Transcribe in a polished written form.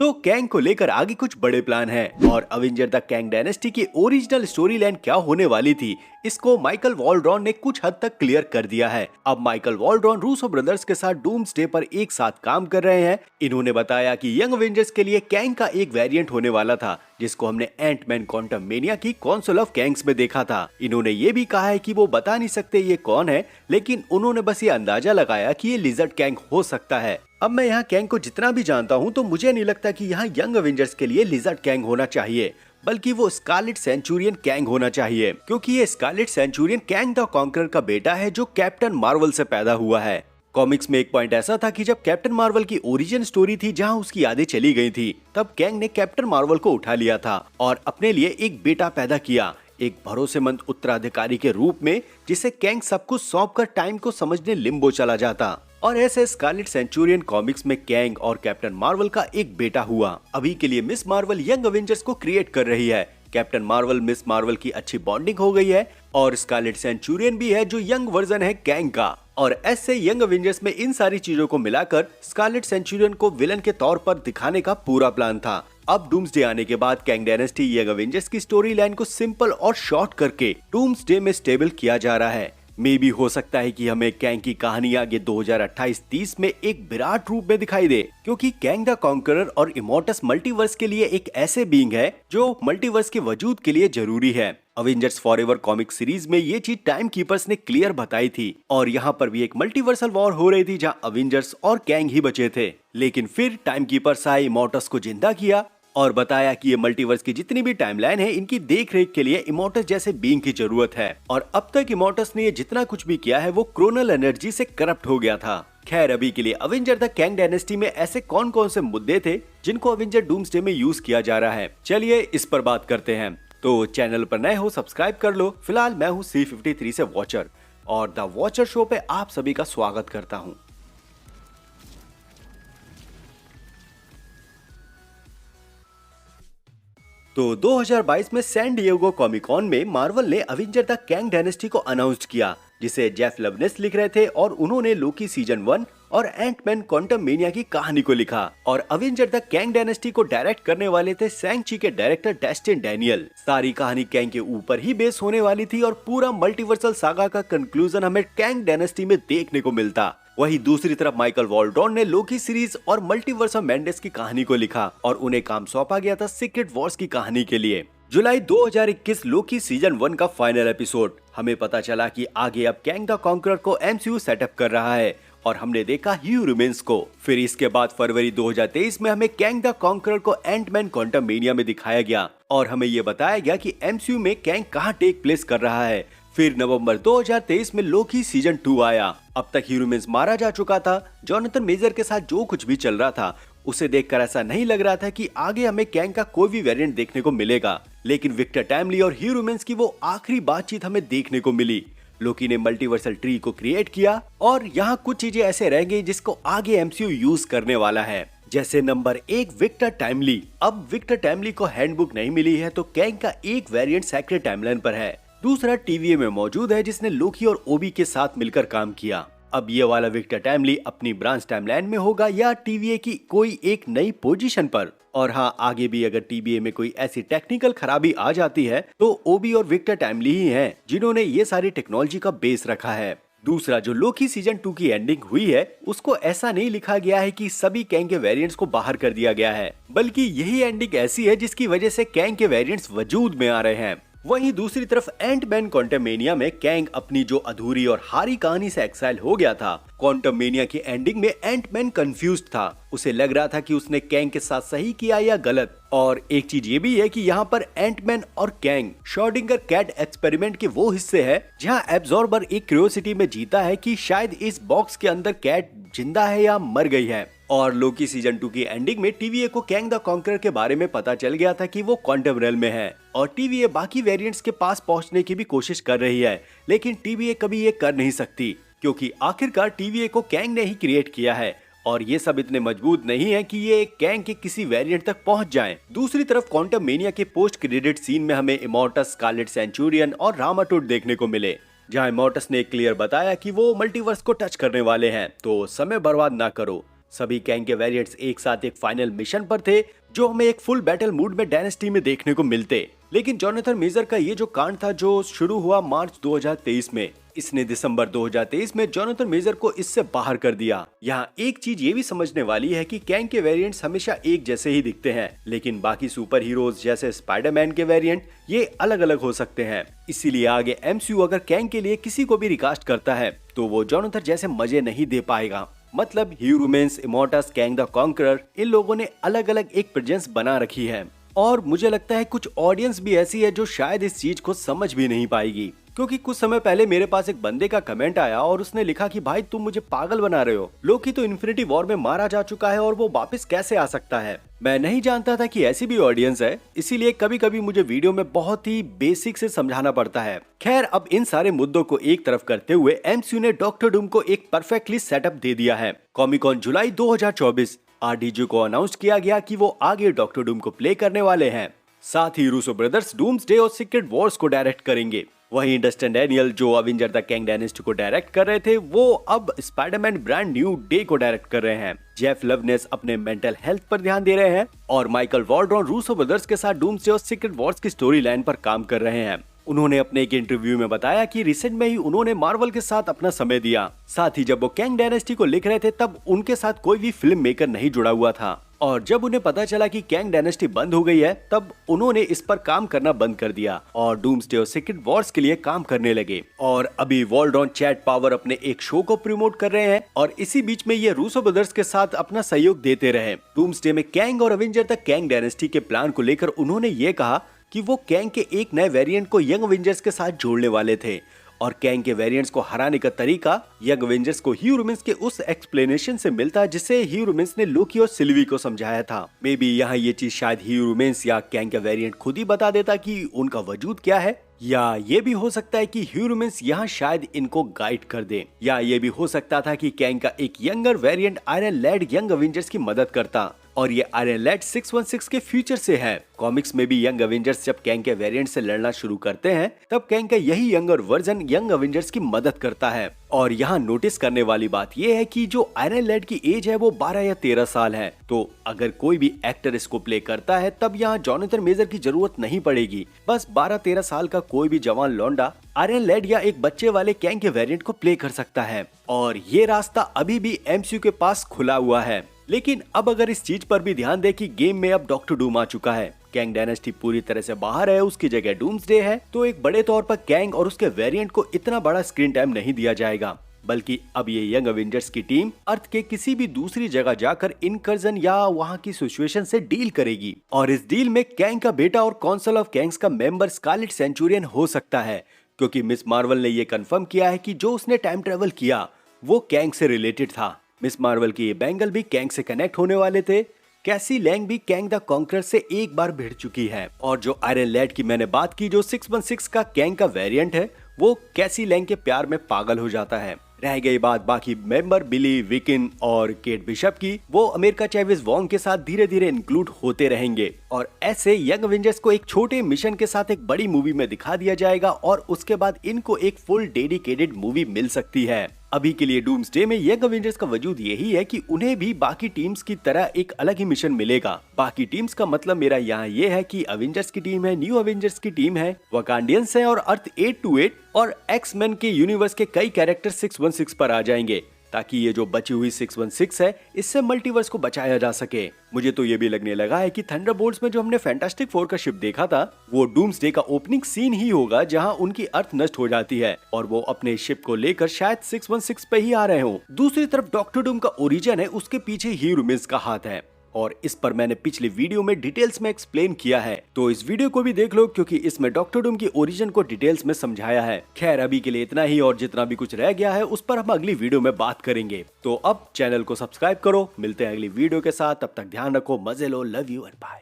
तो कैंग को लेकर आगे कुछ बड़े प्लान हैं और अवेंजर द कैंग डायनेस्टी की ओरिजिनल स्टोरी लाइन क्या होने वाली थी, इसको माइकल वॉल्ड्रॉन ने कुछ हद तक क्लियर कर दिया है। अब माइकल वॉल्ड्रॉन रूसो ब्रदर्स के साथ डूम्सडे पर एक साथ काम कर रहे हैं। इन्होंने बताया कि यंग अवेंजर्स के लिए कैंग का एक वेरिएंट होने वाला था, जिसको हमने एंटमैन क्वांटममेनिया की कॉन्सल ऑफ कैंग्स में देखा था। इन्होंने ये भी कहा है कि वो बता नहीं सकते ये कौन है, लेकिन उन्होंने बस ये अंदाजा लगाया कि ये लिजर्ड कैंग हो सकता है। अब मैं यहाँ कैंग को जितना भी जानता हूँ तो मुझे नहीं लगता कि यहाँ यंग अवेंजर्स के लिए लिजर्ड कैंग होना चाहिए, बल्कि वो स्कारलेट सेंचुरियन कैंग होना चाहिए, क्योंकि ये Scarlet Centurion Kang the Conqueror का बेटा है जो कैप्टन मार्वल से पैदा हुआ है। कॉमिक्स में एक पॉइंट ऐसा था कि जब कैप्टन मार्वल की ओरिजिन स्टोरी थी जहां उसकी यादें चली गई थी, तब कैंग ने कैप्टन मार्वल को उठा लिया था और अपने लिए एक बेटा पैदा किया, एक भरोसेमंद उत्तराधिकारी के रूप में, जिसे कैंग सब कुछ सौंप कर टाइम को समझने लिम्बो चला जाता। और ऐसे स्कारलेट सेंचुरियन कॉमिक्स में कैंग और कैप्टन मार्वल का एक बेटा हुआ। अभी के लिए मिस मार्वल यंग अवेंजर्स को क्रिएट कर रही है। कैप्टन मार्वल मिस मार्वल की अच्छी बॉन्डिंग हो गई है और स्कारलेट सेंचुरियन भी है जो यंग वर्जन है कैंग का। और ऐसे यंग अवेंजर्स में इन सारी चीजों को मिलाकर स्कारलेट सेंचुरियन को विलन के तौर पर दिखाने का पूरा प्लान था। अब डूम्सडे आने के बाद कैंग डायनेस्टी यंग अवेंजर्स की स्टोरी लाइन को सिंपल और शॉर्ट करके डूम्सडे में स्टेबल किया जा रहा है। मे भी हो सकता है कि हमें कैंग की कहानी आगे 2028-30 में एक विराट रूप में दिखाई दे, क्योंकि कैंग द कॉन्करर और इमोर्टस मल्टीवर्स के लिए एक ऐसे बीइंग है जो मल्टीवर्स के वजूद के लिए जरूरी है। अवेंजर्स फॉरएवर कॉमिक सीरीज में ये चीज टाइम कीपर्स ने क्लियर बताई थी और यहाँ पर भी एक मल्टीवर्सल वॉर हो रही थी जहाँ अवेंजर्स और कैंग ही बचे थे। लेकिन फिर टाइम कीपर्स आए, इमोर्टस को जिंदा किया और बताया कि ये मल्टीवर्स की जितनी भी टाइमलाइन है, इनकी देखरेख के लिए इमोर्टस जैसे बीइंग की जरूरत है। और अब तक इमोर्टस ने ये जितना कुछ भी किया है वो क्रोनल एनर्जी से करप्ट हो गया था। खैर, अभी के लिए अवेंजर द कैंग डायनेस्टी में ऐसे कौन कौन से मुद्दे थे जिनको अवेंजर डूम्सडे में यूज किया जा रहा है, चलिए इस पर बात करते हैं। तो चैनल पर नए हो सब्सक्राइब कर लो। फिलहाल मैं हूँ C53 से वॉचर और द वॉचर शो पे आप सभी का स्वागत करता हूँ। तो 2022 में सैन डिएगो कॉमिक कॉन में मार्वल ने अवेंजर द कैंग डायनेस्टी को अनाउंस किया, जिसे जेफ लवनेस लिख रहे थे और उन्होंने लोकी सीजन 1 और एंटमैन क्वांटममेनिया की कहानी को लिखा। और अवेंजर द कैंग डायनेस्टी को डायरेक्ट करने वाले थे शैंग-ची के डायरेक्टर डस्टिन डैनियल। सारी कहानी कैंग के ऊपर ही बेस होने वाली थी और पूरा मल्टीवर्सल सागा का कंक्लूजन हमें कैंग डायनेस्टी में देखने को मिलता। वहीं दूसरी तरफ माइकल वॉल्ड्रॉन ने लोकी सीरीज और मल्टीवर्स ऑफ मैडनेस की कहानी को लिखा और उन्हें काम सौंपा गया था सीक्रेट वॉर्स की कहानी के लिए। जुलाई 2021 लोकी सीजन 1 का फाइनल एपिसोड। हमें पता चला कि आगे अब कैंग द कॉन्करर को MCU सेटअप कर रहा है और हमने देखा ही रिमेन्स को। फिर इसके बाद फरवरी 2023 में हमें कैंग द कॉन्करर को एंटमैन क्वांटममेनिया में दिखाया गया और हमें ये बताया गया कि MCU में कैंग कहाँ टेक प्लेस कर रहा है। फिर नवंबर 2023 में लोकी सीजन 2 आया। अब तक ह्यूमन्स मारा जा चुका था। जोनाथन मेजर के साथ जो कुछ भी चल रहा था उसे देखकर ऐसा नहीं लग रहा था कि आगे हमें कैंग का कोई भी वेरिएंट देखने को मिलेगा, लेकिन विक्टर टाइमली और ह्यूमन्स की वो आखिरी बातचीत हमें देखने को मिली। लोकी ने मल्टीवर्सल ट्री को क्रिएट किया और यहाँ कुछ चीजें ऐसे रह गई जिसको आगे MCU यूज करने वाला है। जैसे नंबर 1, विक्टर टाइमली। अब विक्टर टाइमली को हैंडबुक नहीं मिली है तो कैंग का एक वेरिएंट सेक्रेट टाइमलाइन पर है। दूसरा TVA में मौजूद है जिसने लोकी और ओबी के साथ मिलकर काम किया। अब ये वाला विक्टर टाइमली अपनी ब्रांच टाइमलाइन में होगा या TVA की कोई एक नई पोजीशन पर। और हाँ, आगे भी अगर TVA में कोई ऐसी टेक्निकल खराबी आ जाती है तो ओबी और विक्टर टाइमली ही हैं जिन्होंने ये सारी टेक्नोलॉजी का बेस रखा है। दूसरा, जो लोकी सीजन 2 की एंडिंग हुई है उसको ऐसा नहीं लिखा गया है कि सभी कैंग के वेरिएंट्स को बाहर कर दिया गया है, बल्कि यही एंडिंग ऐसी है जिसकी वजह से कैंग के वेरिएंट्स वजूद में आ रहे हैं। वहीं दूसरी तरफ एंटमैन क्वांटममेनिया में कैंग अपनी जो अधूरी और हारी कहानी से एक्साइल हो गया था। क्वांटममेनिया की एंडिंग में एंटमैन कंफ्यूज्ड था। उसे लग रहा था कि उसने कैंग के साथ सही किया या गलत। और एक चीज ये भी है कि यहाँ पर एंटमैन और कैंग श्रोडिंगर कैट एक्सपेरिमेंट के वो हिस्से है जहाँ एब्जॉर्बर एक क्यूरियोसिटी में जीता है कि शायद इस बॉक्स के अंदर कैट जिंदा है या मर गई है। और लोकी सीजन 2 की एंडिंग में TVA को कैंग द कॉन्करर के बारे में पता चल गया था कि वो क्वांटम रेल में है और TVA बाकी वेरिएंट्स के पास पहुंचने की भी कोशिश कर रही है, लेकिन TVA कभी ये कर नहीं सकती क्योंकि आखिरकार TVA को कैंग ने ही क्रिएट किया है और ये सब इतने मजबूत नहीं है कि ये कैंग के किसी वेरिएंट तक पहुंच जाएं। दूसरी तरफ क्वांटममेनिया के पोस्ट क्रेडिट सीन में हमें इमोर्टस, स्कारलेट सेंचुरियन और रामाटोड देखने को मिले, जहां इमोर्टस ने क्लियर बताया कि वो मल्टीवर्स को टच करने वाले हैं। तो समय बर्बाद ना करो, सभी कैंग के वेरिएंट्स एक साथ एक फाइनल मिशन पर थे, जो हमें एक फुल बैटल मूड में डायनेस्टी में देखने को मिलते। लेकिन जोनाथन मेजर का ये जो कांड था, जो शुरू हुआ मार्च 2023 में, इसने दिसंबर 2023 में जोनाथन मेजर को इससे बाहर कर दिया। यहाँ एक चीज ये भी समझने वाली है कि कैंग के वेरिएंट्स हमेशा एक जैसे ही दिखते हैं, लेकिन बाकी सुपर हीरोज जैसे स्पाइडरमैन के वेरिएंट ये अलग अलग हो सकते हैं। इसीलिए आगे एमसीयू अगर कैंग के लिए किसी को भी रिकास्ट करता है तो वो जोनाथन जैसे मजे नहीं दे पाएगा। मतलब ह्यूमन्स, इमोर्टस, कैंग द कॉन्करर, इन लोगों ने अलग अलग एक प्रेजेंस बना रखी है। और मुझे लगता है कुछ ऑडियंस भी ऐसी है जो शायद इस चीज को समझ भी नहीं पाएगी, क्योंकि कुछ समय पहले मेरे पास एक बंदे का कमेंट आया और उसने लिखा कि भाई तुम मुझे पागल बना रहे हो, लोकी तो इन्फिनिटी वॉर में मारा जा चुका है और वो वापस कैसे आ सकता है। मैं नहीं जानता था कि ऐसी भी ऑडियंस है, इसीलिए कभी कभी मुझे वीडियो में बहुत ही बेसिक से समझाना पड़ता है। खैर, अब इन सारे मुद्दों को एक तरफ करते हुए एमसीयू ने डॉक्टर डूम को एक परफेक्टली सेटअप दे दिया है। कॉमिक-कॉन जुलाई 2024 RDJ को अनाउंस किया गया कि वो आगे डॉक्टर डूम को प्ले करने वाले हैं। साथ ही रूसो ब्रदर्स डूम्सडे और सीक्रेट वॉर्स को डायरेक्ट करेंगे। वहीं डस्टिन डैनियल, जो अवेंजर द कैंग डायनेस्टी को डायरेक्ट कर रहे थे, वो अब स्पाइडरमैन ब्रांड न्यू डे को डायरेक्ट कर रहे हैं। जेफ लवनेस अपने मेंटल हेल्थ पर ध्यान दे रहे हैं और माइकल वॉल्ड्रॉन रूसो ब्रदर्स के साथ डूम्सडे और सीक्रेट वॉर्स की स्टोरी लाइन पर काम कर रहे हैं। उन्होंने अपने एक इंटरव्यू में बताया कि रिसेंट में ही उन्होंने मार्वल के साथ अपना समय दिया। साथ ही जब वो कैंग डायनेस्टी को लिख रहे थे तब उनके साथ कोई भी फिल्म मेकर नहीं जुड़ा हुआ था, और जब उन्हें पता चला कि कैंग डायनेस्टी बंद हो गई है तब उन्होंने इस पर काम करना बंद कर दिया और डूम्सडे और सीक्रेट वॉर्स के लिए काम करने लगे। और अभी वॉल्ड्रॉन चैट पावर अपने एक शो को प्रमोट कर रहे हैं और इसी बीच में ये रूसो ब्रदर्स के साथ अपना सहयोग देते रहे। डूम्सडे में कैंग और अवेंजर द कैंग डायनेस्टी के प्लान को लेकर उन्होंने ये कहा कि वो कैंग के एक नए वेरिएंट को यंग अवेंजर्स के साथ जोड़ने वाले थे और कैंग के वेरिएंट्स को हराने का तरीका यंग अवेंजर्स को ह्यूमन्स के उस एक्सप्लेनेशन से मिलता है जिसे ह्यूमन्स ने लोकी और सिल्वी को समझाया था। मे बी यहाँ ये चीज शायद ह्यूमन्स या कैंग का वेरिएंट खुद ही बता देता कि उनका वजूद क्या है, या ये भी हो सकता है कि ह्यूमन्स यहाँ शायद इनको गाइड कर दे, या ये भी हो सकता था कि कैंग का एक younger variant Iron Lad Young Avengers की मदद करता और ये आयरन लैड 616 के फ्यूचर से है। कॉमिक्स में भी यंग अवेंजर्स जब कैंग के वेरिएंट से लड़ना शुरू करते हैं तब कैंग का यही यंगर वर्जन यंग अवेंजर्स की मदद करता है। और यहाँ नोटिस करने वाली बात यह है कि जो आयरन लैड की एज है वो 12 या 13 साल है, तो अगर कोई भी एक्टर इसको प्ले करता है तब यहाँ जोनाथन मेजर की जरूरत नहीं पड़ेगी। बस 12-13 साल का कोई भी जवान लौंडा आयरन लैड या एक बच्चे वाले कैंग के वेरिएंट को प्ले कर सकता है और ये रास्ता अभी भी एमसीयू के पास खुला हुआ है। लेकिन अब अगर इस चीज पर भी ध्यान दे कि गेम में अब डॉक्टर डूम आ चुका है, कैंग डायनेस्टी पूरी तरह से बाहर है, उसकी जगह डूम्सडे है, तो एक बड़े तौर पर कैंग और उसके वेरिएंट को इतना बड़ा स्क्रीन टाइम नहीं दिया जाएगा, बल्कि अब ये यंग अवेंजर्स की टीम अर्थ के किसी भी दूसरी जगह जाकर इनकर्जन या वहां की सिचुएशन से डील करेगी। और इस डील में कैंग का बेटा और काउंसिल ऑफ कैंग्स का मेंबर स्कारलेट सेंचुरियन हो सकता है, क्योंकि मिस मार्वल ने ये कंफर्म किया है कि जो उसने टाइम ट्रेवल किया वो कैंग से रिलेटेड था। मिस मार्वल के ये बैंगल भी कैंग से कनेक्ट होने वाले थे। कैसी लैंग भी कैंग द कॉन्करर से एक बार भिड़ चुकी है और जो आयरन लैड की मैंने बात की, जो 616 का कैंग का वेरिएंट है, वो कैसी लैंग के प्यार में पागल हो जाता है। रह गई बात बाकी मेंबर बिली, विकिन और केट बिशप की, वो अमेरिका चैविस वोंग के साथ धीरे धीरे इंक्लूड होते रहेंगे और ऐसे यंग अवेंजर्स को एक छोटे मिशन के साथ एक बड़ी मूवी में दिखा दिया जाएगा और उसके बाद इनको एक फुल डेडिकेटेड मूवी मिल सकती है। अभी के लिए डूम्सडे में यंग अवेंजर्स का वजूद यही है कि उन्हें भी बाकी टीम्स की तरह एक अलग ही मिशन मिलेगा। बाकी टीम्स का मतलब मेरा यहाँ ये है कि अवेंजर्स की टीम है, न्यू अवेंजर्स की टीम है, वकांडियंस है और अर्थ 828 और एक्स-मेन के यूनिवर्स के कई कैरेक्टर 616 पर आ जाएंगे, ताकि ये जो बची हुई 616 है इससे मल्टीवर्स को बचाया जा सके। मुझे तो ये भी लगने लगा है कि थंडरबोल्ट्स में जो हमने फैंटास्टिक फोर का शिप देखा था वो डूम्सडे का ओपनिंग सीन ही होगा, जहां उनकी अर्थ नष्ट हो जाती है और वो अपने शिप को लेकर शायद 616 पे ही आ रहे हो। दूसरी तरफ डॉक्टर डूम का ओरिजिन है, उसके पीछे ह्यूमन्स का हाथ है और इस पर मैंने पिछले वीडियो में डिटेल्स में एक्सप्लेन किया है, तो इस वीडियो को भी देख लो क्योंकि इसमें डॉक्टर डूम की ओरिजिन को डिटेल्स में समझाया है। खैर अभी के लिए इतना ही और जितना भी कुछ रह गया है उस पर हम अगली वीडियो में बात करेंगे। तो अब चैनल को सब्सक्राइब करो, मिलते हैं अगली वीडियो के साथ, तब तक ध्यान रखो, मजे लो, लव यू एंड बाय।